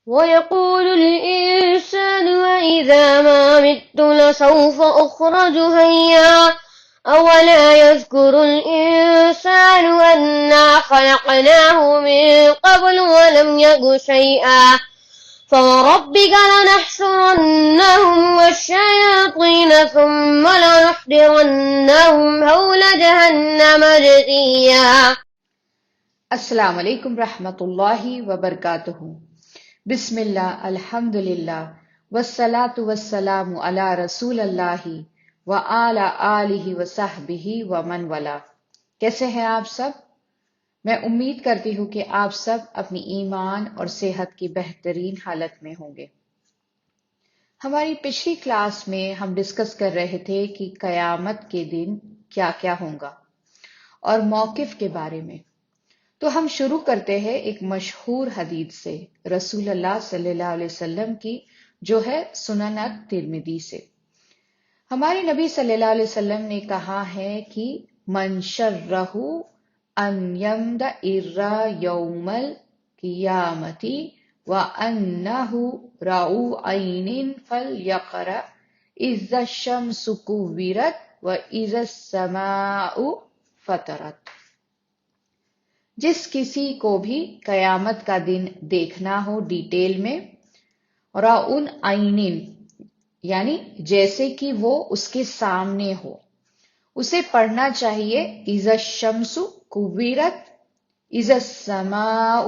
ويقول الإنسان وإذا ما مت لسوف أخرج حيا أولا يذكر الإنسان أنا خلقناه من قبل ولم يك شيئا فوربك لنحشرنهم والشياطين ثم لنحضرنهم حول جهنم جثيا. السلام علیکم رحمۃ اللہ وبرکاتہ. بسم اللہ، الحمد للہ، والصلاة والسلام علی رسول اللہ وعلی آلہ وصحبہ ومن والا. کیسے ہیں آپ سب؟ میں امید کرتی ہوں کہ آپ سب اپنی ایمان اور صحت کی بہترین حالت میں ہوں گے. ہماری پچھلی کلاس میں ہم ڈسکس کر رہے تھے کہ قیامت کے دن کیا کیا ہوگا اور موقف کے بارے میں. تو ہم شروع کرتے ہیں ایک مشہور حدیث سے، رسول اللہ صلی اللہ علیہ وسلم کی، جو ہے سنن ترمذی سے. ہمارے نبی صلی اللہ علیہ وسلم نے کہا ہے کہ من شرہ ان یمدئر یوم القیامت وانہ رؤ عین فلیقرأ اذا الشمس کورت واذا السماء فطرت. جس کسی کو بھی قیامت کا دن دیکھنا ہو ڈیٹیل میں، رَؤْن عَيْنٍ یعنی جیسے کہ وہ اس کے سامنے ہو، اسے پڑھنا چاہیے اِذَا الشَّمْسُ كُوِّرَتْ اِذَا السَّمَاءُ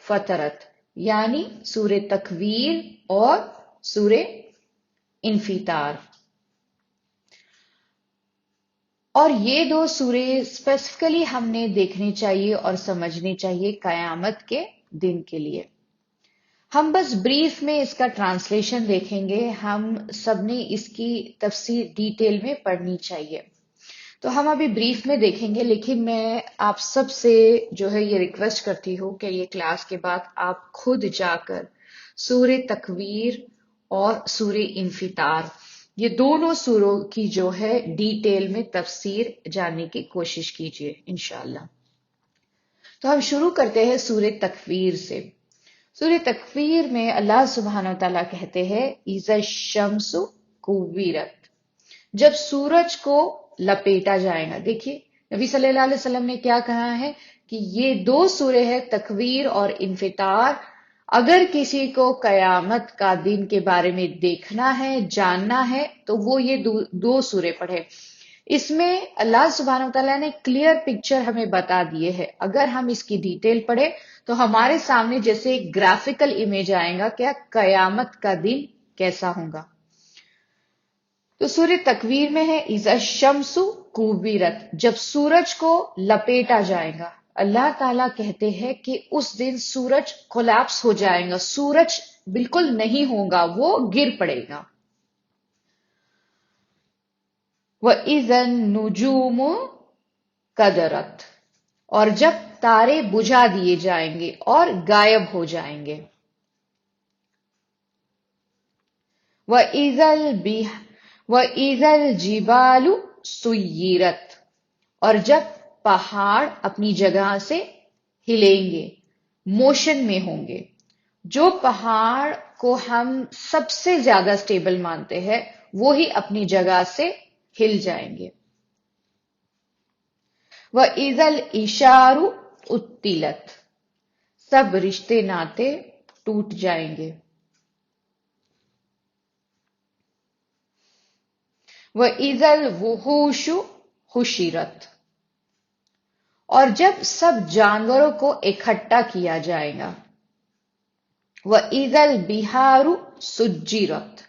فَطَرَتْ یعنی سورہ تکویر اور سورہ انفطار. اور یہ دو سورے اسپیسیفکلی ہم نے دیکھنی چاہیے اور سمجھنی چاہیے قیامت کے دن کے لیے. ہم بس بریف میں اس کا ٹرانسلیشن دیکھیں گے، ہم سب نے اس کی تفسیر ڈیٹیل میں پڑھنی چاہیے. تو ہم ابھی بریف میں دیکھیں گے، لیکن میں آپ سب سے جو ہے یہ ریکویسٹ کرتی ہوں کہ یہ کلاس کے بعد آپ خود جا کر سورہ تکویر اور سورہ انفطار، یہ دونوں سوروں کی جو ہے ڈیٹیل میں تفسیر جاننے کی کوشش کیجیے انشاءاللہ. تو ہم شروع کرتے ہیں سورہ تکویر سے. سورہ تکویر میں اللہ سبحانہ و تعالیٰ کہتے ہیں اِذَا الشَّمْسُ كُوِّرَتْ، جب سورج کو لپیٹا جائے گا. دیکھیے نبی صلی اللہ علیہ وسلم نے کیا کہا ہے کہ یہ دو سورے ہیں تکویر اور انفطار. اگر کسی کو قیامت کا دن کے بارے میں دیکھنا ہے، جاننا ہے، تو وہ یہ دو سورے پڑھے. اس میں اللہ سبحانہ و تعالیٰ نے کلیئر پکچر ہمیں بتا دیے ہے. اگر ہم اس کی ڈیٹیل پڑھے تو ہمارے سامنے جیسے ایک گرافیکل امیج آئے گا کیا قیامت کا دن کیسا ہوگا. تو سورہ تکویر میں ہے اِذَا الشَّمْسُ كُوِّرَتْ، جب سورج کو لپیٹا جائے گا. اللہ تعالیٰ کہتے ہیں کہ اس دن سورج کولیپس ہو جائے گا، سورج بالکل نہیں ہوگا، وہ گر پڑے گا. وَإِذَا النُّجُومُ كَدَرَتْ، اور جب تارے بجھا دیے جائیں گے اور غائب ہو جائیں گے. وَإِذَا الْجِبَالُ سُيِّرَتْ، اور جب پہاڑ اپنی جگہ سے ہلیں گے، موشن میں ہوں گے. جو پہاڑ کو ہم سب سے زیادہ سٹیبل مانتے ہیں وہی اپنی جگہ سے ہل جائیں گے. وَإِذَا الْعِشَارُ عُطِّلَتْ، سب رشتے ناطے ٹوٹ جائیں گے. وَإِذَا الْوُحُوشُ حُشِرَتْ، اور جب سب جانوروں کو اکٹھا کیا جائے گا. وَإِذَا الْبِحَارُ سُجِّرَتْ،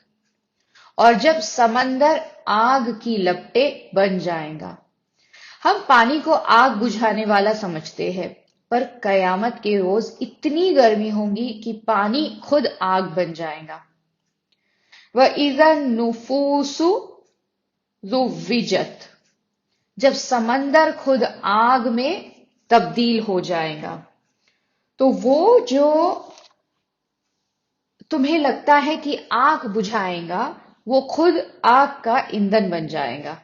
اور جب سمندر آگ کی لپٹیں بن جائیں گا. ہم پانی کو آگ بجھانے والا سمجھتے ہیں، پر قیامت کے روز اتنی گرمی ہوگی کہ پانی خود آگ بن جائے گا. وَإِذَا النُّفُوسُ زُوِّجَتْ، جب سمندر خود آگ میں تبدیل ہو جائے گا. تو وہ جو تمہیں لگتا ہے کہ آگ بجھائے گا وہ خود آگ کا ایندھن بن جائے گا.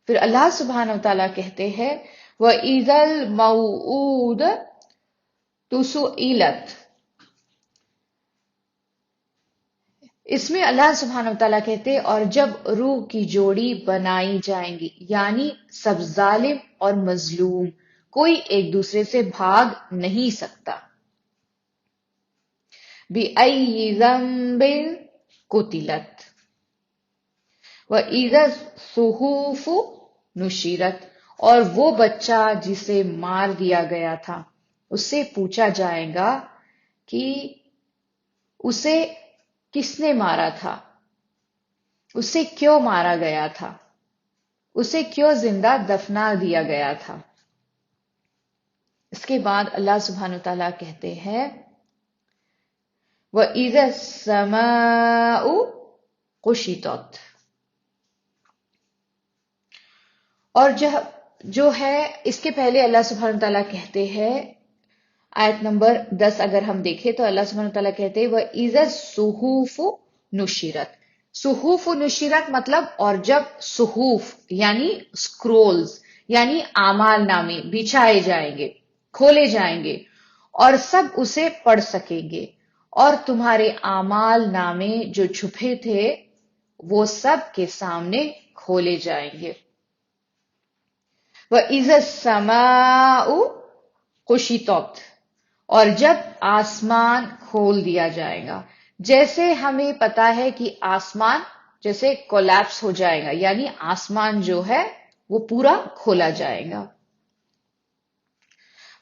پھر اللہ سبحانہ و تعالیٰ کہتے ہیں وَإِذَا الْمَوْءُودَةُ سُئِلَتْ، اس میں اللہ سبحانہ و تعالیٰ کہتے اور جب روح کی جوڑی بنائی جائیں گی، یعنی سب ظالم اور مظلوم کوئی ایک دوسرے سے بھاگ نہیں سکتا. بِأَيِّ ذَنبٍ قُتِلَتْ وَإِذَا الصُّحُفُ نُشِرَتْ، اور وہ بچہ جسے مار دیا گیا تھا اس سے پوچھا جائے گا کہ اسے کس نے مارا تھا، اسے کیوں مارا گیا تھا، اسے کیوں زندہ دفنا دیا گیا تھا. اس کے بعد اللہ سبحانہ تعالیٰ کہتے ہیں وَإِذَا السَّمَاءُ كُشِطَتْ، اور جو ہے اس کے پہلے اللہ سبحانہ تعالیٰ کہتے ہیں آیت نمبر 10 اگر ہم دیکھیں تو اللہ سبحانہ تعالیٰ کہتے ہیں وَإِذَا الصُّحُفُ نُشِرَتْ. صحف نشرت مطلب اور جب صحف یعنی سکرولز یعنی اعمال نامے بچھائے جائیں گے، کھولے جائیں گے اور سب اسے پڑھ سکیں گے، اور تمہارے اعمال نامے جو چھپے تھے وہ سب کے سامنے کھولے جائیں گے. وَإِذَا السَّمَاءُ كُشِطَتْ، اور جب آسمان کھول دیا جائے گا. جیسے ہمیں پتا ہے کہ آسمان جیسے کولیپس ہو جائے گا، یعنی آسمان جو ہے وہ پورا کھولا جائے گا.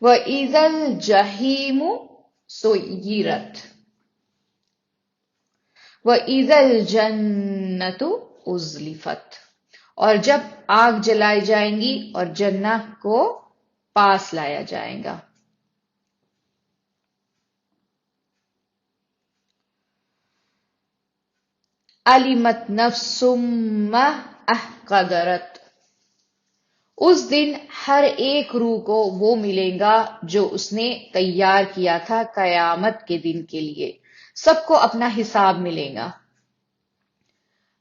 وَإِذَا الْجَحِيمُ سُعِّرَتْ وَإِذَا الْجَنَّةُ أُزْلِفَتْ، اور جب آگ جلائی جائیں گی اور جنت کو پاس لایا جائے گا. عَلِمَتْ نَفْسٌ مَّا أَحْقَدَرَتْ، اس دن ہر ایک روح کو وہ ملے گا جو اس نے تیار کیا تھا قیامت کے دن کے لیے. سب کو اپنا حساب ملے گا.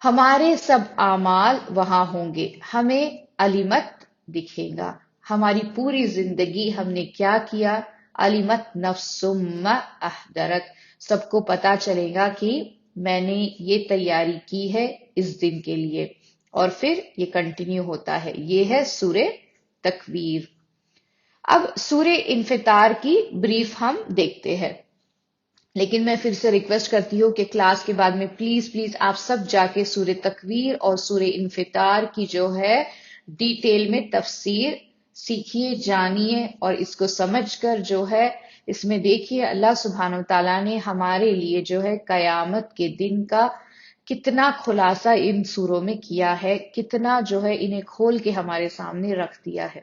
ہمارے سب اعمال وہاں ہوں گے، ہمیں علمت دکھے گا ہماری پوری زندگی ہم نے کیا کیا. علمت نفس ما احضرت، سب کو پتا چلے گا کہ میں نے یہ تیاری کی ہے اس دن کے لیے. اور پھر یہ کنٹینیو ہوتا ہے. یہ ہے سورہ تکویر. اب سورہ انفطار کی بریف ہم دیکھتے ہیں، لیکن میں پھر سے ریکویسٹ کرتی ہوں کہ کلاس کے بعد میں پلیز آپ سب جا کے سورہ تکویر اور سورہ انفطار کی جو ہے ڈیٹیل میں تفسیر سیکھیے، جانیے، اور اس کو سمجھ کر جو ہے اس میں دیکھیے اللہ سبحانہ و تعالیٰ نے ہمارے لیے جو ہے قیامت کے دن کا کتنا خلاصہ ان سوروں میں کیا ہے، کتنا جو ہے انہیں کھول کے ہمارے سامنے رکھ دیا ہے.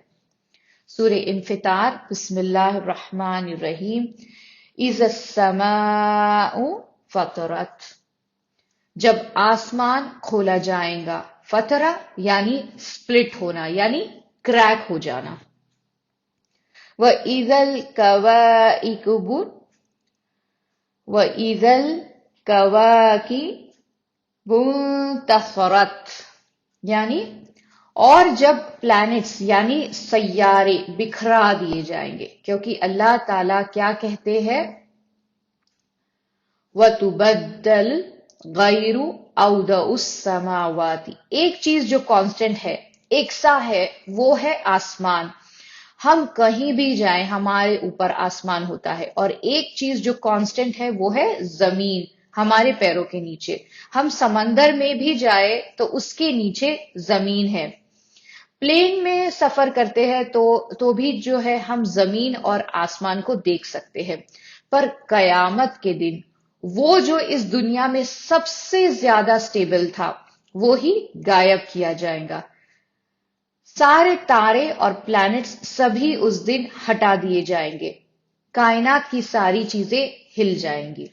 سورہ انفطار. بسم اللہ الرحمن الرحیم. اذا السماء فطرت، جب آسمان کھولا جائے گا. فطرہ یعنی سپلٹ ہونا، یعنی کریک ہو جانا. وَإِذَا الْكَوَاكِبُ وَإِذَا الْكَوَاكِبُ انتثرت، یعنی اور جب پلانٹس یعنی سیارے بکھرا دیے جائیں گے. کیونکہ اللہ تعالیٰ کیا کہتے ہیں وَتُبَدَّلْ غَيْرُ أَوْضَعُ السَّمَاوَاتِ، ایک چیز جو کانسٹنٹ ہے، ایکساں ہے، وہ ہے آسمان. ہم کہیں بھی جائیں ہمارے اوپر آسمان ہوتا ہے. اور ایک چیز جو کانسٹنٹ ہے وہ ہے زمین ہمارے پیروں کے نیچے. ہم سمندر میں بھی جائے تو اس کے نیچے زمین ہے. پلین میں سفر کرتے ہیں تو بھی جو ہے ہم زمین اور آسمان کو دیکھ سکتے ہیں. پر قیامت کے دن وہ جو اس دنیا میں سب سے زیادہ سٹیبل تھا وہی غائب کیا جائے گا. سارے تارے اور پلانٹس سبھی اس دن ہٹا دیے جائیں گے. کائنات کی ساری چیزیں ہل جائیں گی.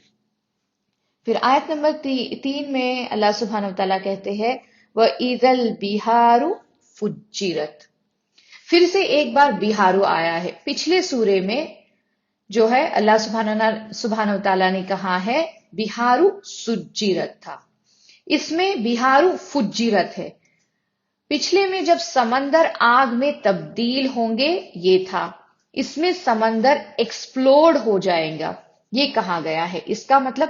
پھر آیت نمبر 3 میں اللہ سبحانہ وتعالیٰ کہتے ہیں وَإِذَا الْبِحَارُ فُجِّرَتْ. پھر سے ایک بار بہارو آیا ہے. پچھلے سورے میں جو ہے اللہ سبحانہ وتعالیٰ نے کہا ہے بہارو سجیرت تھا، اس میں بہارو فجیرت ہے. پچھلے میں جب سمندر آگ میں تبدیل ہوں گے یہ تھا. اس میں سمندر ایکسپلوڈ ہو جائے گا یہ کہا گیا ہے. اس کا مطلب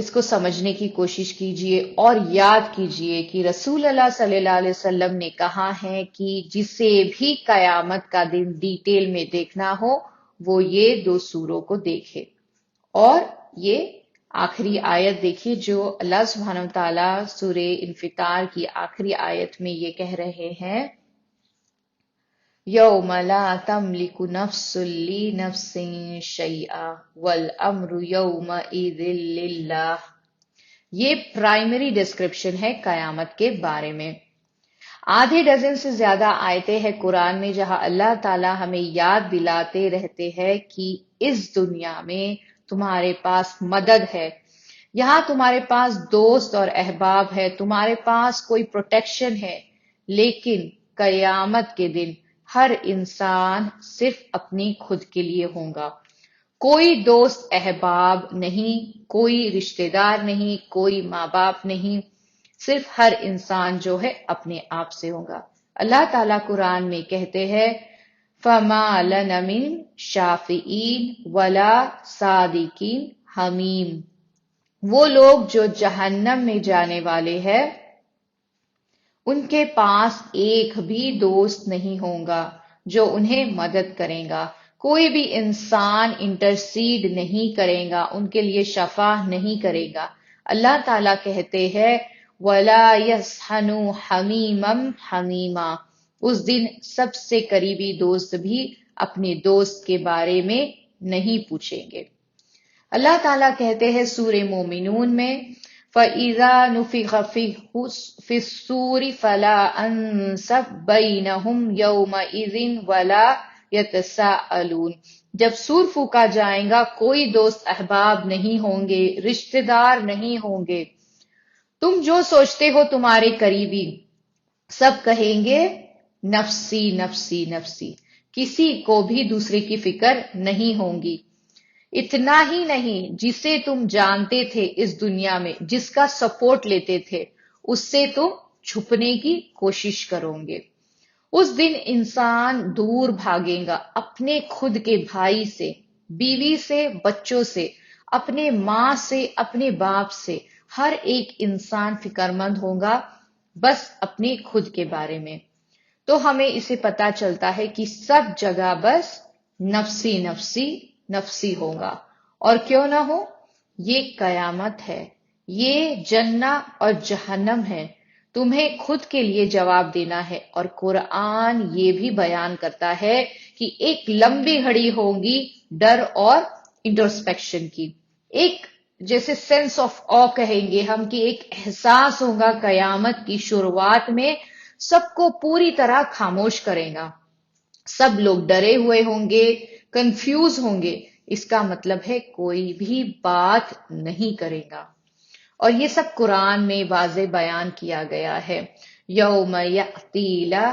اس کو سمجھنے کی کوشش کیجئے اور یاد کیجئے کہ رسول اللہ صلی اللہ علیہ وسلم نے کہا ہے کہ جسے بھی قیامت کا دن ڈیٹیل میں دیکھنا ہو وہ یہ 2 سوروں کو دیکھے۔ اور یہ آخری آیت دیکھیے جو اللہ سبحانہ وتعالیٰ سورہ انفطار کی آخری آیت میں یہ کہہ رہے ہیں، یوم لا تملک نفس لنفس شیئا والامر یومئذ للہ۔ یہ پرائمری ڈسکرپشن ہے قیامت کے بارے میں۔ آدھے ڈزن سے زیادہ آیتیں ہیں قرآن میں جہاں اللہ تعالیٰ ہمیں یاد دلاتے رہتے ہیں کہ اس دنیا میں تمہارے پاس مدد ہے، یہاں تمہارے پاس دوست اور احباب ہے، تمہارے پاس کوئی پروٹیکشن ہے، لیکن قیامت کے دن ہر انسان صرف اپنی خود کے لیے ہوگا۔ کوئی دوست احباب نہیں، کوئی رشتہ دار نہیں، کوئی ماں باپ نہیں، صرف ہر انسان جو ہے اپنے آپ سے ہوگا۔ اللہ تعالیٰ قرآن میں کہتے ہیں فَمَا لَنَا مِن شَافِعِينَ وَلَا صَادِقِينَ حَمِيمٍ۔ وہ لوگ جو جہنم میں جانے والے ہیں ان کے پاس ایک بھی دوست نہیں ہوگا جو انہیں مدد کرے گا، کوئی بھی انسان انٹرسیڈ نہیں کرے گا، ان کے لیے شفاع نہیں کرے گا۔ اللہ تعالیٰ کہتے ہیں وَلَا يَسْأَلُ حَمِيمًا حَمِيمًا۔ اس دن سب سے قریبی دوست بھی اپنے دوست کے بارے میں نہیں پوچھیں گے۔ اللہ تعالیٰ کہتے ہیں سورہ مومنون میں فَإِذَا نُفِخَ فِي الصُّورِ فَلَا أَنْسَبَ بَيْنَهُمْ يَوْمَئِذٍ وَلَا يَتَسَاءَلُونَ۔ جب سور پھونکا جائے گا کوئی دوست احباب نہیں ہوں گے، رشتہ دار نہیں ہوں گے، تم جو سوچتے ہو تمہارے قریبی سب کہیں گے نفسی نفسی نفسی، کسی کو بھی دوسرے کی فکر نہیں ہوگی۔ اتنا ہی نہیں، جسے تم جانتے تھے اس دنیا میں، جس کا سپورٹ لیتے تھے، اس سے تم چھپنے کی کوشش کرو گے۔ اس دن انسان دور بھاگے گا اپنے خود کے بھائی سے، بیوی سے، بچوں سے، اپنے ماں سے، اپنے باپ سے، ہر ایک انسان فکر مند ہوگا بس اپنے خود کے بارے میں۔ تو ہمیں اسے پتا چلتا ہے کہ سب جگہ بس نفسی نفسی نفسی ہوگا، اور کیوں نہ ہو، یہ قیامت ہے، یہ جنت اور جہنم ہے، تمہیں خود کے لیے جواب دینا ہے۔ اور قرآن یہ بھی بیان کرتا ہے کہ ایک لمبی گھڑی ہوگی ڈر اور انٹروسپیکشن کی، ایک جیسے سینس آف آ کہیں گے ہم، کہ ایک احساس ہوگا قیامت کی شروعات میں، سب کو پوری طرح خاموش کرے گا، سب لوگ ڈرے ہوئے ہوں گے، کنفیوز ہوں گے، اس کا مطلب ہے کوئی بھی بات نہیں کرے گا۔ اور یہ سب قرآن میں واضح بیان کیا گیا ہے۔ یوم یأتی لا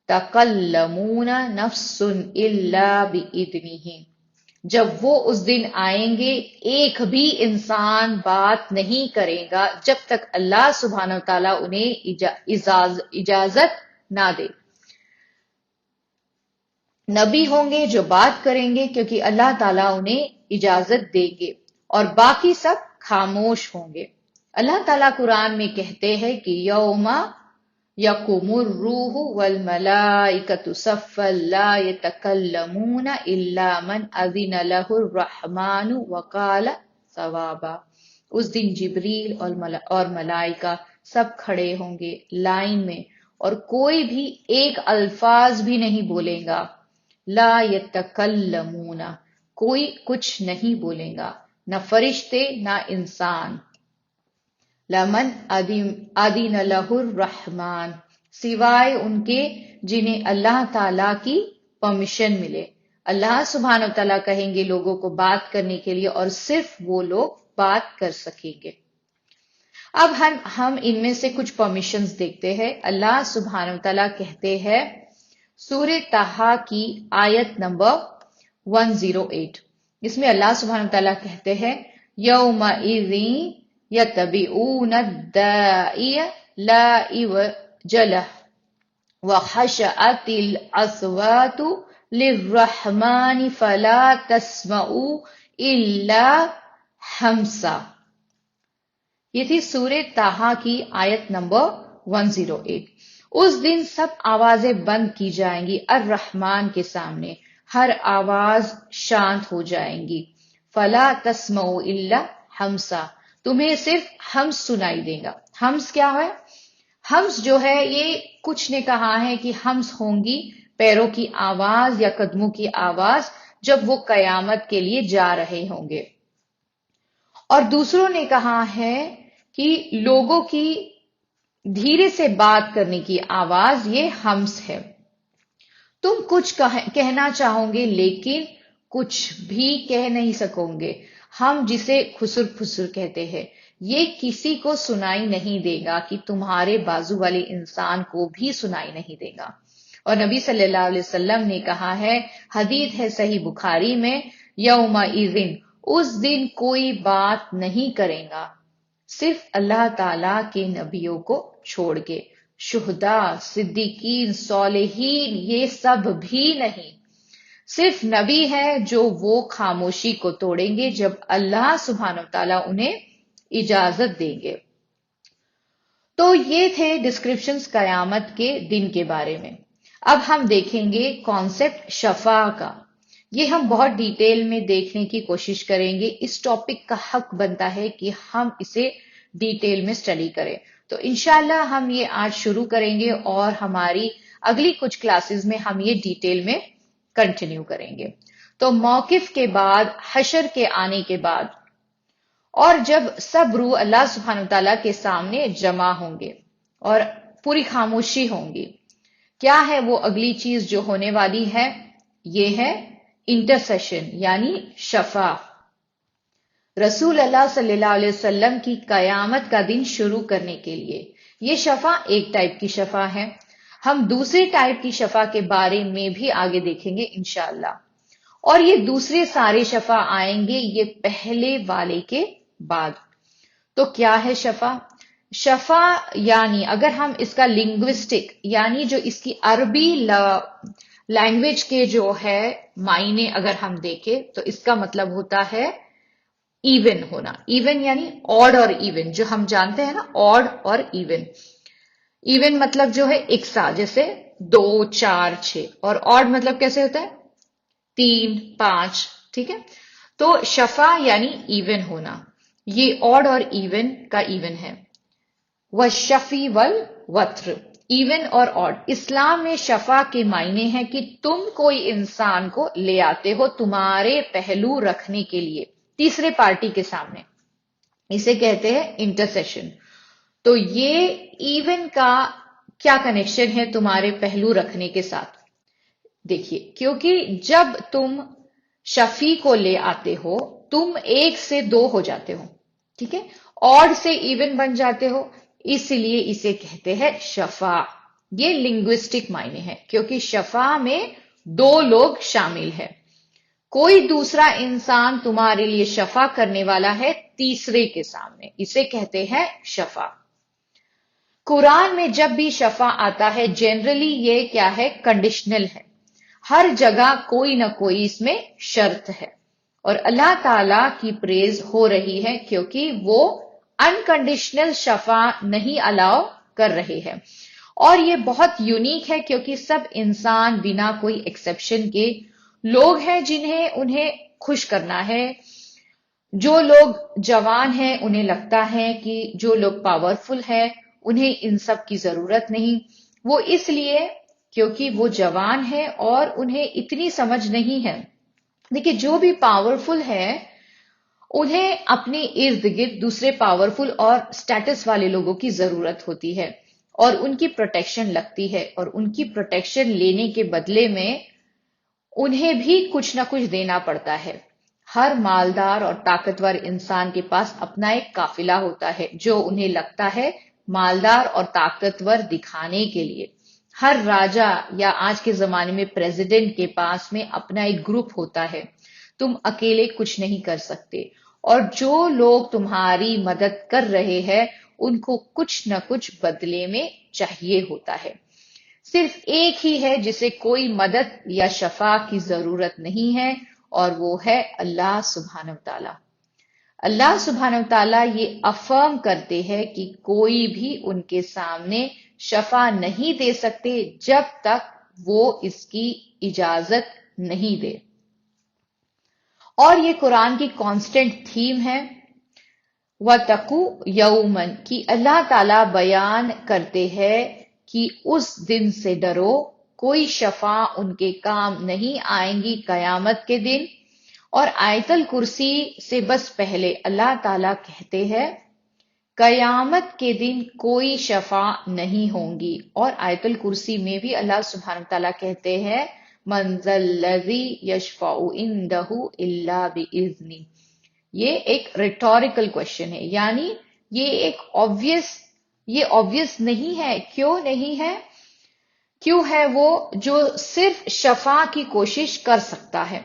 تکلمون نفس الا بإذنہ، جب وہ اس دن آئیں گے ایک بھی انسان بات نہیں کرے گا جب تک اللہ سبحانہ وتعالیٰ انہیں اجازت نہ دے۔ نبی ہوں گے جو بات کریں گے کیونکہ اللہ تعالیٰ انہیں اجازت دیں گے، اور باقی سب خاموش ہوں گے۔ اللہ تعالیٰ قرآن میں کہتے ہیں کہ یوم یقوم الروح والملائکۃ صفا لا یتکلمون الا من اذن له الرحمن وقال صوابا۔ اس دن جبریل اور ملائکہ سب کھڑے ہوں گے لائن میں، اور کوئی بھی ایک الفاظ بھی نہیں بولے گا، لا یتکلمون، کوئی کچھ نہیں بولے گا، نہ فرشتے نہ انسان، لمن اذن له الرحمن، سوائے ان کے جنہیں اللہ تعالیٰ کی پرمیشن ملے۔ اللہ سبحانہ وتعالیٰ کہیں گے لوگوں کو بات کرنے کے لیے، اور صرف وہ لوگ بات کر سکیں گے۔ اب ہم ان میں سے کچھ پرمیشنز دیکھتے ہیں۔ اللہ سبحانہ وتعالیٰ کہتے ہیں سورہ طٰہٰ کی آیت نمبر 108، اس میں اللہ سبحانہ وتعالیٰ کہتے ہیں یومئذ یتبعون الداعی لا عوج لہ وخشعت الاصوات للرحمن فلا تسمع الا ہمسا. یہ تھی سورہ طٰہٰ کی آیت نمبر 108. اس دن سب آوازیں بند کی جائیں گی الرحمن کے سامنے، ہر آواز شانت ہو جائیں گی. فلا تسمعوا الا ہمسا، تمہیں صرف ہمس سنائی دے گا. ہمس کیا ہے؟ ہمس جو ہے یہ کچھ نے کہا ہے کہ ہمس ہوں گی پیروں کی آواز یا قدموں کی آواز جب وہ قیامت کے لیے جا رہے ہوں گے. اور دوسروں نے کہا ہے کہ لوگوں کی دھیرے سے بات کرنے کی آواز یہ ہمس ہے. تم کچھ کہنا چاہو گے لیکن کچھ بھی کہہ نہیں سکو گے. ہم جسے خسر پھسر کہتے ہیں یہ کسی کو سنائی نہیں دے گا کہ تمہارے بازو والے انسان کو بھی سنائی نہیں دے گا. اور نبی صلی اللہ علیہ وسلم نے کہا ہے، حدیث ہے صحیح بخاری میں، یومئذ، اس دن کوئی بات نہیں کرے گا صرف اللہ تعالی کے نبیوں کو چھوڑ کے. شہداء، صدیقین، صالحین یہ سب بھی نہیں. صرف نبی ہے جو وہ خاموشی کو توڑیں گے جب اللہ سبحانہ و تعالیٰ انہیں اجازت دیں گے. تو یہ تھے ڈسکرپشنز قیامت کے دن کے بارے میں. اب ہم دیکھیں گے کانسیپٹ شفاع کا. یہ ہم بہت ڈیٹیل میں دیکھنے کی کوشش کریں گے. اس ٹاپک کا حق بنتا ہے کہ ہم اسے ڈیٹیل میں اسٹڈی کریں. تو انشاءاللہ ہم یہ آج شروع کریں گے اور ہماری اگلی کچھ کلاسز میں ہم یہ ڈیٹیل میں کنٹینیو کریں گے. تو موقف کے بعد، حشر کے آنے کے بعد، اور جب سب روح اللہ سبحانہ تعالیٰ کے سامنے جمع ہوں گے اور پوری خاموشی ہوں گی، کیا ہے وہ اگلی چیز جو ہونے والی ہے؟ یہ ہے انٹرسیشن یعنی شفاع. رسول اللہ صلی اللہ علیہ وسلم کی قیامت کا دن شروع کرنے کے لیے یہ شفاع ایک ٹائپ کی شفاع ہے. ہم دوسری ٹائپ کی شفاع کے بارے میں بھی آگے دیکھیں گے انشاءاللہ. اور یہ دوسرے سارے شفاع آئیں گے یہ پہلے والے کے بعد. تو کیا ہے شفاع؟ شفاع یعنی اگر ہم اس کا لنگوسٹک یعنی جو اس کی عربی لینگویج کے جو ہے معنی اگر ہم دیکھیں تو اس کا مطلب ہوتا ہے ایون ہونا. ایون یعنی آڈ اور ایون، جو ہم جانتے ہیں نا آڈ اور ایون. ایون مطلب جو ہے اکسا، جیسے 2 4 6، اور آڈ مطلب کیسے ہوتا ہے 3 5. ٹھیک ہے، تو شفاع یعنی ایون ہونا. یہ آڈ اور ایون کا ایون ہے. والشفی والوتر، ایون اور آڈ. اسلام میں شفاع کے معنی ہے کہ تم کوئی انسان کو لے آتے ہو تمہارے پہلو رکھنے کے لیے تیسرے پارٹی کے سامنے، اسے کہتے ہیں انٹرسیشن. تو یہ ایون کا کیا کنیکشن ہے تمہارے پہلو رکھنے کے ساتھ؟ دیکھیے، کیونکہ جب تم شفیع کو لے آتے ہو تم 1 سے 2 ہو جاتے ہو، ٹھیک ہے، آڈ سے ایون بن جاتے ہو، اس لیے اسے کہتے ہیں شفاع. یہ لنگوسٹک معنی ہے کیونکہ شفاع میں 2 لوگ شامل ہیں. کوئی دوسرا انسان تمہارے لیے شفاع کرنے والا ہے تیسرے کے سامنے، اسے کہتے ہیں شفاع. قرآن میں جب بھی شفاع آتا ہے جنرلی یہ کیا ہے؟ کنڈیشنل ہے. ہر جگہ کوئی نہ کوئی اس میں شرط ہے. اور اللہ تعالی کی پریز ہو رہی ہے کیونکہ وہ انکنڈیشنل شفاع نہیں الاؤ کر رہے ہیں. اور یہ بہت یونیک ہے کیونکہ سب انسان بنا کوئی ایکسیپشن کے لوگ ہیں جنہیں انہیں خوش کرنا ہے. جو لوگ جوان ہیں انہیں لگتا ہے کہ جو لوگ پاورفل ہیں انہیں ان سب کی ضرورت نہیں. وہ اس لیے کیونکہ وہ جوان ہیں اور انہیں اتنی سمجھ نہیں ہے. دیکھیے، جو بھی پاورفل ہے انہیں اپنے ارد گرد دوسرے پاورفل اور سٹیٹس والے لوگوں کی ضرورت ہوتی ہے اور ان کی پروٹیکشن لگتی ہے، اور ان کی پروٹیکشن لینے کے بدلے میں انہیں بھی کچھ نہ کچھ دینا پڑتا ہے. ہر مالدار اور طاقتور انسان کے پاس اپنا ایک قافلہ ہوتا ہے جو انہیں لگتا ہے مالدار اور طاقتور دکھانے کے لیے. ہر راجا یا آج کے زمانے میں پریزیڈنٹ کے پاس میں اپنا ایک گروپ ہوتا ہے. تم اکیلے کچھ نہیں کر سکتے، اور جو لوگ تمہاری مدد کر رہے ہیں ان کو کچھ نہ کچھ بدلے میں چاہیے ہوتا ہے. صرف ایک ہی ہے جسے کوئی مدد یا شفاع کی ضرورت نہیں ہے، اور وہ ہے اللہ سبحانہ تعالی. اللہ سبحانہ و تعالیٰ یہ افرم کرتے ہیں کہ کوئی بھی ان کے سامنے شفا نہیں دے سکتے جب تک وہ اس کی اجازت نہیں دے. اور یہ قرآن کی کانسٹنٹ تھیم ہے. وَاتَّقُوا يَوْمًا کہ اللہ تعالیٰ بیان کرتے ہیں کہ اس دن سے ڈرو، کوئی شفا ان کے کام نہیں آئیں گی قیامت کے دن. اور آیت الکرسی سے بس پہلے اللہ تعالیٰ کہتے ہیں قیامت کے دن کوئی شفا نہیں ہوں گی. اور آیت الکرسی میں بھی اللہ سبحانہ تعالیٰ کہتے ہیں من ذا الذی یشفع عندہ الا بإذنہ. یہ ایک ریٹوریکل کوشچن ہے، یعنی یہ آبویس نہیں ہے. کیوں نہیں ہے؟ کیوں ہے وہ جو صرف شفا کی کوشش کر سکتا ہے؟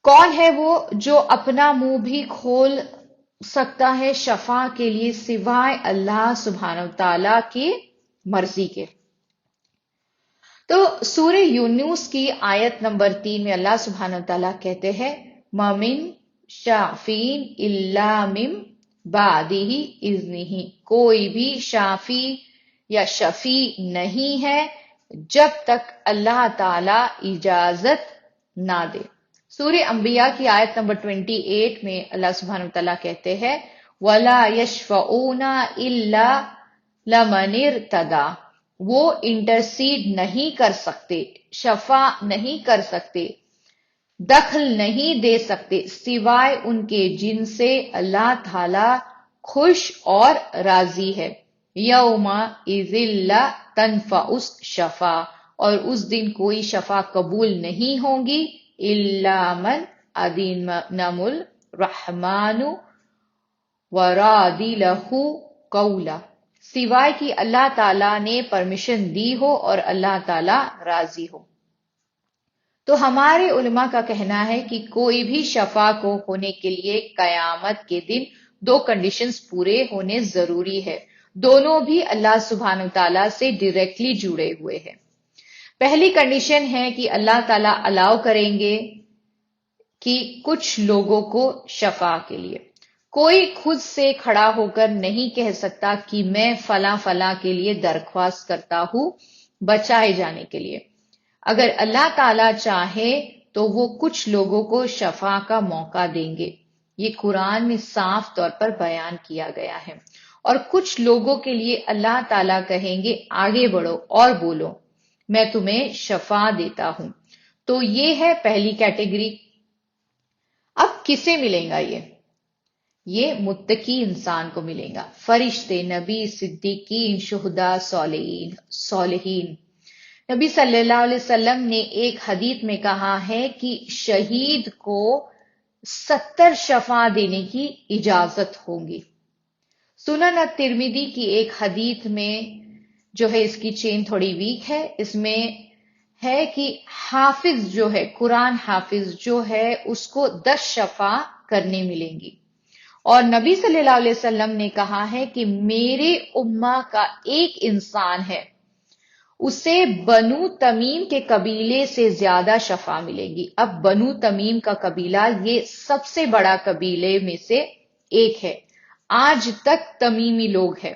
کون ہے وہ جو اپنا منہ بھی کھول سکتا ہے شفا کے لیے سوائے اللہ سبحانہ تعالیٰ کی مرضی کے؟ تو سورہ یونس کی آیت نمبر 3 میں اللہ سبحانہ تعالیٰ کہتے ہیں مَمِن شافین الا من بعدہ اذنہ. کوئی بھی شافی یا شفیع نہیں ہے جب تک اللہ تعالیٰ اجازت نہ دے. سورہ انبیاء کی آیت نمبر 28 میں اللہ سبحانہ وتعالیٰ کہتے ہیں وَلَا يَشْفَعُونَ إِلَّا لَمَنِ ارْتَضَىٰ. وہ انٹرسیڈ نہیں کر سکتے، شفا نہیں کر سکتے، دخل نہیں دے سکتے سوائے ان کے جن سے اللہ تعالی خوش اور راضی ہے. یَوْمَئِذٍ لَا تَنفَعُ الشَّفَاعَۃُ. اور اس دن کوئی شفا قبول نہیں ہوں گی الا من اذن الرحمن ورضی لہ قولا. سوائے کہ اللہ تعالیٰ نے پرمیشن دی ہو اور اللہ تعالیٰ راضی ہو. تو ہمارے علماء کا کہنا ہے کہ کوئی بھی شفا کو ہونے کے لیے قیامت کے دن 2 کنڈیشنز پورے ہونے ضروری ہے. دونوں بھی اللہ سبحانہ تعالیٰ سے ڈائریکٹلی جڑے ہوئے ہیں. پہلی کنڈیشن ہے کہ اللہ تعالیٰ الاؤ کریں گے کہ کچھ لوگوں کو شفا کے لیے. کوئی خود سے کھڑا ہو کر نہیں کہہ سکتا کہ میں فلاں فلاں کے لیے درخواست کرتا ہوں بچائے جانے کے لیے. اگر اللہ تعالیٰ چاہے تو وہ کچھ لوگوں کو شفا کا موقع دیں گے. یہ قرآن میں صاف طور پر بیان کیا گیا ہے. اور کچھ لوگوں کے لیے اللہ تعالیٰ کہیں گے آگے بڑھو اور بولو میں تمہیں شفا دیتا ہوں. تو یہ ہے پہلی کیٹیگری. اب کسے ملیں گا یہ متقی انسان کو ملیں گا. فرشتے، نبی، صدیقین، شہداء، صالحین. نبی صلی اللہ علیہ وسلم نے ایک حدیث میں کہا ہے کہ شہید کو 70 شفا دینے کی اجازت ہوگی. سنن الترمذی کی ایک حدیث میں جو ہے اس کی چین تھوڑی ویک ہے. اس میں ہے کہ حافظ جو ہے قرآن حافظ جو ہے اس کو 10 شفا کرنے ملیں گی. اور نبی صلی اللہ علیہ وسلم نے کہا ہے کہ میرے امہ کا ایک انسان ہے اسے بنو تمیم کے قبیلے سے زیادہ شفا ملے گی. اب بنو تمیم کا قبیلہ یہ سب سے بڑا قبیلے میں سے ایک ہے. آج تک تمیمی لوگ ہیں،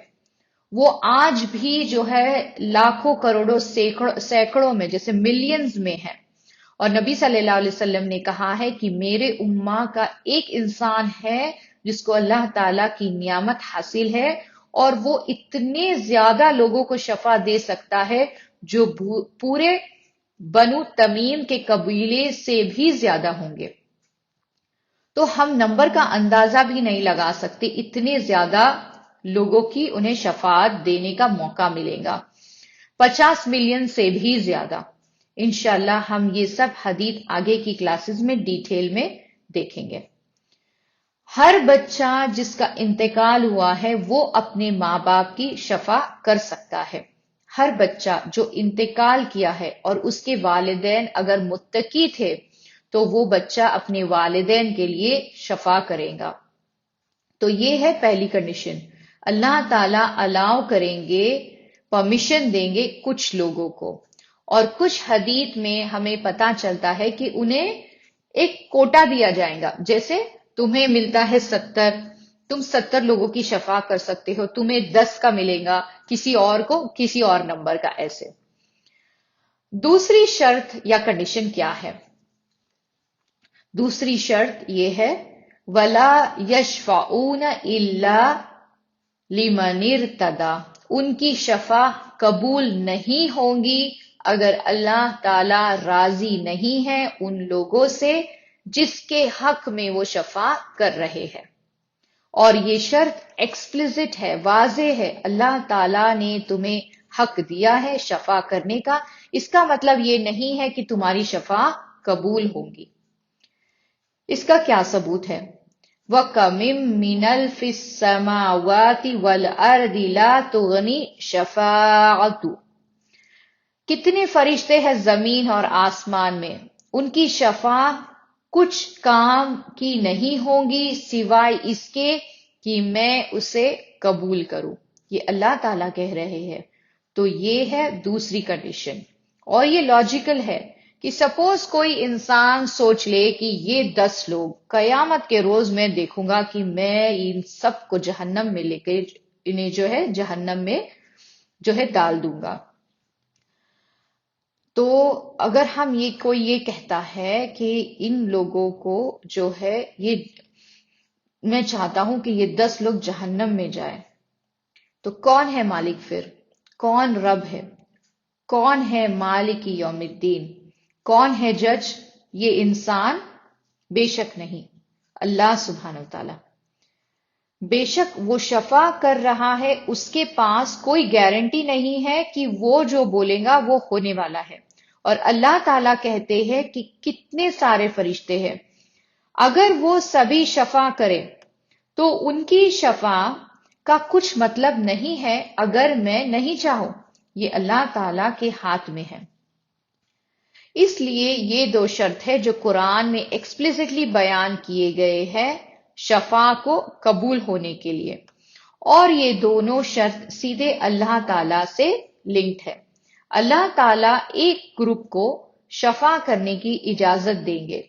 وہ آج بھی جو ہے لاکھوں کروڑوں سینکڑوں میں جیسے ملینز میں ہے. اور نبی صلی اللہ علیہ وسلم نے کہا ہے کہ میرے امہ کا ایک انسان ہے جس کو اللہ تعالیٰ کی نعمت حاصل ہے اور وہ اتنے زیادہ لوگوں کو شفا دے سکتا ہے جو پورے بنو تمیم کے قبیلے سے بھی زیادہ ہوں گے. تو ہم نمبر کا اندازہ بھی نہیں لگا سکتے، اتنے زیادہ لوگوں کی انہیں شفاعت دینے کا موقع ملے گا. 50 ملین سے بھی زیادہ. انشاءاللہ ہم یہ سب حدیث آگے کی کلاسز میں ڈیٹیل میں دیکھیں گے. ہر بچہ جس کا انتقال ہوا ہے وہ اپنے ماں باپ کی شفا کر سکتا ہے. ہر بچہ جو انتقال کیا ہے اور اس کے والدین اگر متقی تھے تو وہ بچہ اپنے والدین کے لیے شفا کرے گا. تو یہ ہے پہلی کنڈیشن. اللہ تعالیٰ الاؤ کریں گے، پرمیشن دیں گے کچھ لوگوں کو. اور کچھ حدیث میں ہمیں پتا چلتا ہے کہ انہیں ایک کوٹا دیا جائے گا. جیسے تمہیں ملتا ہے 70، تم 70 لوگوں کی شفا کر سکتے ہو، تمہیں 10 کا ملے گا، کسی اور کو کسی اور نمبر کا، ایسے۔ دوسری شرط یا کنڈیشن کیا ہے؟ دوسری شرط یہ ہے وَلَا يَشْفَعُونَ إِلَّا لِمَنِ ارْتَضَىٰ، ان کی شفا قبول نہیں ہوں گی اگر اللہ تعالی راضی نہیں ہے ان لوگوں سے جس کے حق میں وہ شفا کر رہے ہیں۔ اور یہ شرط ایکسپلیسٹ ہے، واضح ہے، اللہ تعالیٰ نے تمہیں حق دیا ہے شفا کرنے کا، اس کا مطلب یہ نہیں ہے کہ تمہاری شفا قبول ہوگی۔ اس کا کیا ثبوت ہے؟ وَكَمِن مِّنَ فِي السَّمَاوَاتِ وَالْأَرْضِ لَا تُغْنِ شَفَاعَتُ، کتنے فرشتے ہیں زمین اور آسمان میں، ان کی شفا کچھ کام کی نہیں ہوگی سوائے اس کے کہ میں اسے قبول کروں، یہ اللہ تعالیٰ کہہ رہے ہیں۔ تو یہ ہے دوسری کنڈیشن، اور یہ لاجیکل ہے کہ سپوز کوئی انسان سوچ لے کہ یہ 10 لوگ قیامت کے روز میں دیکھوں گا کہ میں ان سب کو جہنم میں لے کے انہیں جو ہے جہنم میں جو ہے ڈال دوں گا۔ تو اگر ہم کوئی یہ کہتا ہے کہ ان لوگوں کو جو ہے یہ میں چاہتا ہوں کہ یہ 10 لوگ جہنم میں جائیں، تو کون ہے مالک؟ پھر کون رب ہے؟ کون ہے مالک یوم الدین؟ کون ہے جج؟ یہ انسان؟ بے شک نہیں، اللہ سبحانہ وتعالی۔ بے شک وہ شفا کر رہا ہے، اس کے پاس کوئی گارنٹی نہیں ہے کہ وہ جو بولے گا وہ ہونے والا ہے۔ اور اللہ تعالیٰ کہتے ہیں کہ کتنے سارے فرشتے ہیں، اگر وہ سبھی شفا کرے تو ان کی شفا کا کچھ مطلب نہیں ہے اگر میں نہیں چاہوں، یہ اللہ تعالیٰ کے ہاتھ میں ہے۔ اس لیے یہ 2 شرط ہے جو قرآن میں ایکسپلیسٹلی بیان کیے گئے ہیں شفا کو قبول ہونے کے لیے، اور یہ دونوں شرط سیدھے اللہ تعالیٰ سے لنکڈ ہے۔ اللہ تعالیٰ ایک گروپ کو شفا کرنے کی اجازت دیں گے،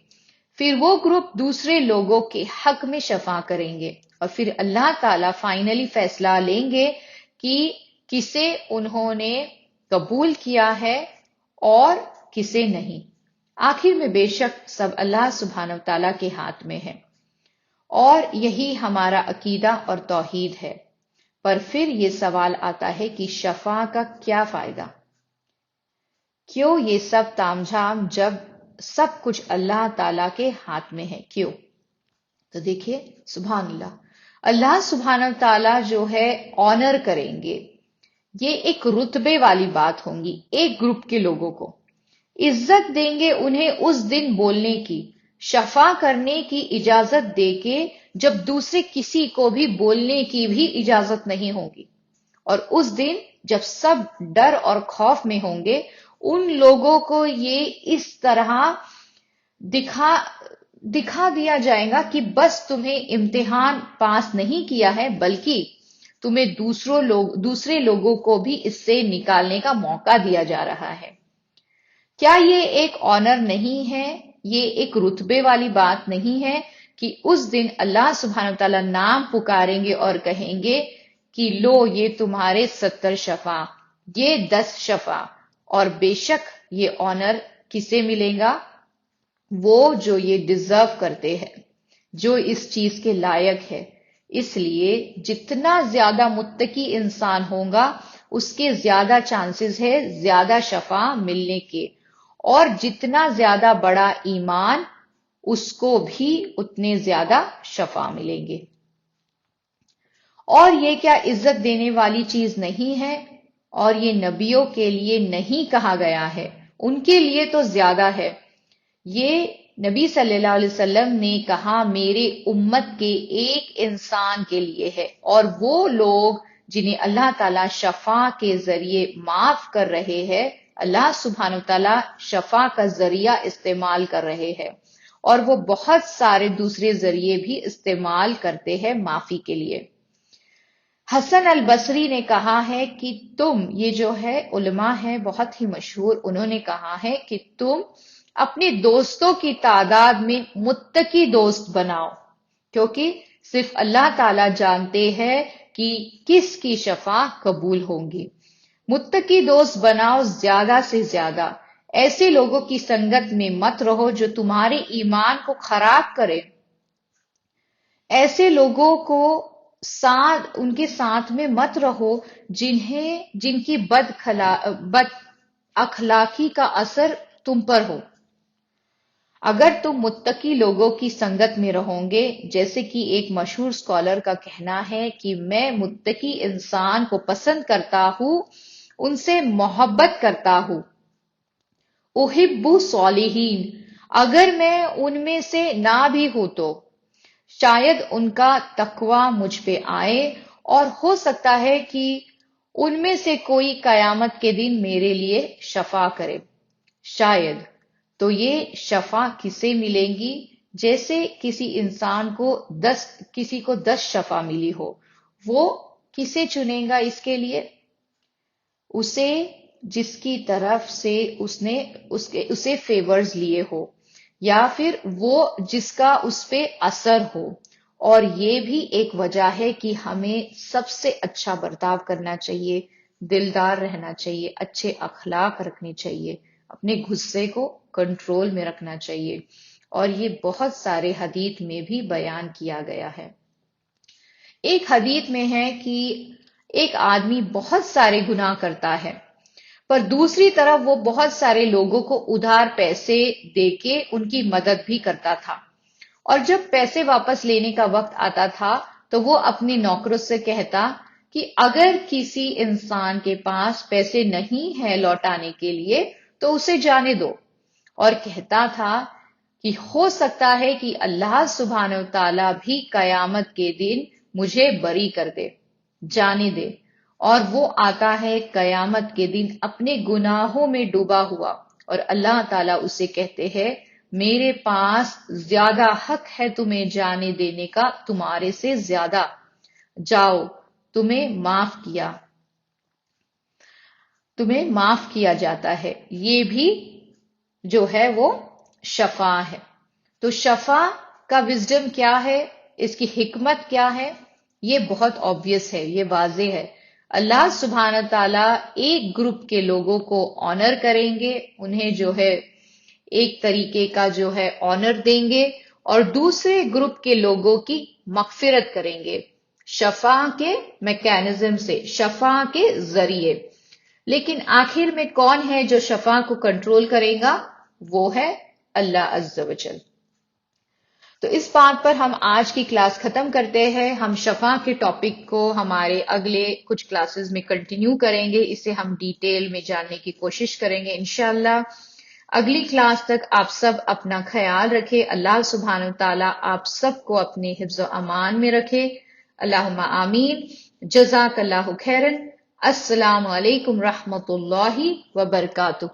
پھر وہ گروپ دوسرے لوگوں کے حق میں شفا کریں گے، اور پھر اللہ تعالیٰ فائنلی فیصلہ لیں گے کہ کسے انہوں نے قبول کیا ہے اور کسے نہیں۔ آخر میں بے شک سب اللہ سبحانہ وتعالیٰ کے ہاتھ میں ہے، اور یہی ہمارا عقیدہ اور توحید ہے۔ پر پھر یہ سوال آتا ہے کہ شفا کا کیا فائدہ؟ کیوں یہ سب تام جھام جب سب کچھ اللہ تعالیٰ کے ہاتھ میں ہے؟ کیوں؟ تو دیکھیے سبحان اللہ، اللہ سبحانہ تعالیٰ جو ہے آنر کریں گے، یہ ایک رتبے والی بات ہوگی، ایک گروپ کے لوگوں کو عزت دیں گے، انہیں اس دن بولنے کی، شفا کرنے کی اجازت دے کے جب دوسرے کسی کو بھی بولنے کی بھی اجازت نہیں ہوگی۔ اور اس دن جب سب ڈر اور خوف میں ہوں گے، ان لوگوں کو یہ اس طرح دکھا دیا جائے گا کہ بس تمہیں امتحان پاس نہیں کیا ہے، بلکہ تمہیں دوسرے لوگوں کو بھی اس سے نکالنے کا موقع دیا جا رہا ہے۔ کیا یہ ایک آنر نہیں ہے؟ یہ ایک رتبے والی بات نہیں ہے کہ اس دن اللہ سبحانہ وتعالیٰ نام پکاریں گے اور کہیں گے کہ لو یہ تمہارے 70 شفا، یہ 10 شفا، اور بے شک یہ آنر کسے ملے گا؟ وہ جو یہ ڈیزرو کرتے ہیں، جو اس چیز کے لائق ہے۔ اس لیے جتنا زیادہ متقی انسان ہوگا اس کے زیادہ چانسز ہے زیادہ شفا ملنے کے، اور جتنا زیادہ بڑا ایمان اس کو بھی اتنے زیادہ شفا ملیں گے۔ اور یہ کیا عزت دینے والی چیز نہیں ہے؟ اور یہ نبیوں کے لیے نہیں کہا گیا ہے، ان کے لیے تو زیادہ ہے۔ یہ نبی صلی اللہ علیہ وسلم نے کہا میرے امت کے ایک انسان کے لیے ہے، اور وہ لوگ جنہیں اللہ تعالیٰ شفا کے ذریعے معاف کر رہے ہیں، اللہ سبحانہ وتعالیٰ شفا کا ذریعہ استعمال کر رہے ہیں، اور وہ بہت سارے دوسرے ذریعے بھی استعمال کرتے ہیں معافی کے لیے۔ حسن البصری نے کہا ہے کہ تم، یہ جو ہے علماء ہیں بہت ہی مشہور، انہوں نے کہا ہے کہ تم اپنے دوستوں کی تعداد میں متقی دوست بناؤ، کیونکہ صرف اللہ تعالی جانتے ہیں کہ کس کی شفا قبول ہوں گی۔ متقی دوست بناؤ زیادہ سے زیادہ، ایسے لوگوں کی سنگت میں مت رہو جو تمہارے ایمان کو خراب کرے، ایسے لوگوں کو ان کے ساتھ میں مت رہو جن کی بد اخلاقی کا اثر تم پر ہو۔ اگر تم متقی لوگوں کی سنگت میں رہو گے، جیسے کہ ایک مشہور اسکالر کا کہنا ہے کہ میں متقی انسان کو پسند کرتا ہوں، ان سے محبت کرتا ہوں، احب صالحین، اگر میں ان میں سے نہ بھی ہوں تو شاید ان کا تقوی مجھ پہ آئے، اور ہو سکتا ہے کہ ان میں سے کوئی قیامت کے دن میرے لیے شفا کرے۔ شاید تو یہ شفا کسے ملیں گی؟ جیسے کسی انسان کو 10 شفا ملی ہو، وہ کسے چنے گا اس کے لیے؟ اسے جس کی طرف سے اسے فیورز لیے ہو، یا پھر وہ جس کا اس پہ اثر ہو۔ اور یہ بھی ایک وجہ ہے کہ ہمیں سب سے اچھا برتاؤ کرنا چاہیے، دلدار رہنا چاہیے، اچھے اخلاق رکھنے چاہیے، اپنے غصے کو کنٹرول میں رکھنا چاہیے، اور یہ بہت سارے حدیث میں بھی بیان کیا گیا ہے۔ ایک حدیث میں ہے کہ ایک آدمی بہت سارے گناہ کرتا ہے، پر دوسری طرف وہ بہت سارے لوگوں کو ادھار پیسے دے کے ان کی مدد بھی کرتا تھا، اور جب پیسے واپس لینے کا وقت آتا تھا تو وہ اپنے نوکروں سے کہتا کہ اگر کسی انسان کے پاس پیسے نہیں ہیں لوٹانے کے لیے تو اسے جانے دو، اور کہتا تھا کہ ہو سکتا ہے کہ اللہ سبحانہ و تعالیٰ بھی قیامت کے دن مجھے بری کر دے، جانے دے، اور وہ آتا ہے قیامت کے دن اپنے گناہوں میں ڈوبا ہوا، اور اللہ تعالیٰ اسے کہتے ہیں میرے پاس زیادہ حق ہے تمہیں جانے دینے کا تمہارے سے زیادہ، جاؤ تمہیں معاف کیا جاتا ہے۔ یہ بھی جو ہے وہ شفا ہے۔ تو شفا کا وزڈم کیا ہے، اس کی حکمت کیا ہے؟ یہ بہت آبویس ہے، یہ واضح ہے۔ اللہ سبحانہ تعالیٰ ایک گروپ کے لوگوں کو آنر کریں گے، انہیں جو ہے ایک طریقے کا جو ہے آنر دیں گے، اور دوسرے گروپ کے لوگوں کی مغفرت کریں گے شفا کے میکینزم سے، شفا کے ذریعے۔ لیکن آخر میں کون ہے جو شفا کو کنٹرول کرے گا؟ وہ ہے اللہ عز و جل۔ تو اس بات پر ہم آج کی کلاس ختم کرتے ہیں۔ ہم شفا کے ٹاپک کو ہمارے اگلے کچھ کلاسز میں کنٹینیو کریں گے، اسے ہم ڈیٹیل میں جاننے کی کوشش کریں گے انشاءاللہ۔ اگلی کلاس تک آپ سب اپنا خیال رکھیں، اللہ سبحانہ و تعالیٰ آپ سب کو اپنے حفظ و امان میں رکھے، اللہم آمین۔ جزاک اللہ خیرن۔ السلام علیکم رحمۃ اللہ وبرکاتہ۔